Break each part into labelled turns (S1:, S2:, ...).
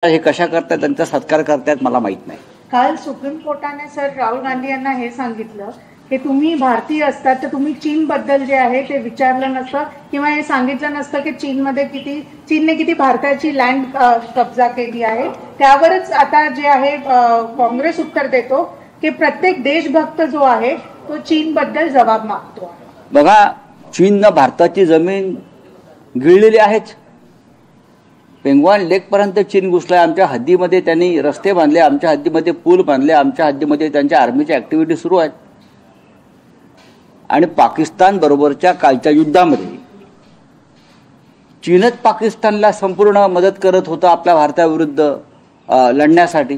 S1: हे कशा करतात, त्यांचा सत्कार करतात मला माहित नाही.
S2: काल सुप्रीम कोर्टाने सर राहुल गांधी यांना हे सांगितलं की तुम्ही भारतीय असतात तर तुम्ही चीन बद्दल जे आहे ते विचारलं नसतं किंवा हे सांगितलं नसतं की चीनने किती भारताची लँड कब्जा केली आहे. त्यावरच आता जे आहे काँग्रेस उत्तर देतो की प्रत्येक देशभक्त जो आहे तो चीन बद्दल जबाब मागतो.
S1: बघा, चीननं भारताची जमीन गिळलेली आहेच. पेंगवान लेकपर्यंत चीन घुसलाय. आमच्या हद्दीमध्ये त्यांनी रस्ते बांधले, आमच्या हद्दीमध्ये पूल बांधले, आमच्या हद्दीमध्ये त्यांच्या आर्मीच्या ॲक्टिव्हिटी सुरू आहेत. आणि पाकिस्तान बरोबरच्या कालच्या युद्धामध्ये चीनच पाकिस्तानला संपूर्ण मदत करत होता आपल्या भारताविरुद्ध लढण्यासाठी.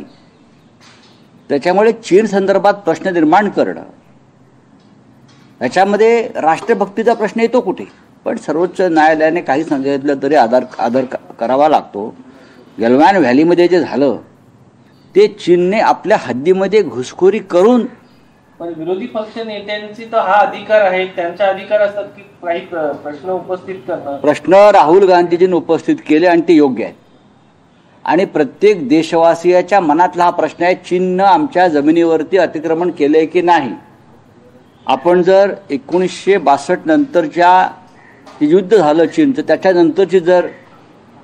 S1: त्याच्यामुळे चीन संदर्भात प्रश्न निर्माण करणं, याच्यामध्ये राष्ट्रभक्तीचा प्रश्न येतो कुठे. पण सर्वोच्च न्यायालयाने काही सांगितलं तरी आदर करावा लागतो. गलवान व्हॅलीमध्ये जे झालं ते चीनने आपल्या हद्दीमध्ये घुसखोरी करून.
S3: पण विरोधी पक्ष नेत्यांची तर हा अधिकार आहे, त्यांचा अधिकार असतात की काही प्रश्न उपस्थित करणं.
S1: प्रश्न राहुल गांधीजींनी उपस्थित केले आणि ते योग्य आहेत. आणि प्रत्येक देशवासियाच्या मनातला हा प्रश्न आहे, चीननं आमच्या जमिनीवरती अतिक्रमण केलंय की नाही. आपण जर 1962 नंतरच्या युद्ध झालं चीनचं, त्याच्यानंतरची जर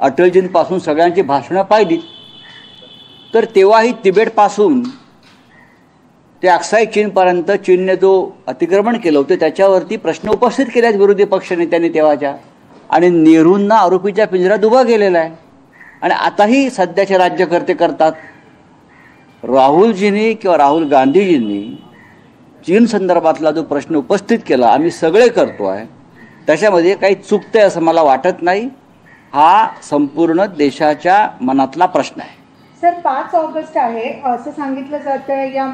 S1: अटलजींपासून सगळ्यांची भाषणं पाहिली तर तेव्हाही तिबेटपासून ते अक्साई चीनपर्यंत चीनने जो अतिक्रमण केलं होतं त्याच्यावरती प्रश्न उपस्थित केले आहेत विरोधी पक्ष नेत्यांनी तेव्हाच्या. आणि नेहरूंना आरोपीच्या पिंजऱ्यात उभा केलेला आहे. आणि आताही सध्याचे राज्यकर्ते करतात. राहुलजींनी किंवा राहुल गांधीजींनी चीन संदर्भातला जो प्रश्न उपस्थित केला, आम्ही सगळे करतो आहे, त्याच्यामध्ये काही चुकतंय असं मला वाटत नाही. हा संपूर्ण देशाच्या मनातला प्रश्न आहे.
S2: सर 5 ऑगस्ट आहे असं सांगितलं जातं या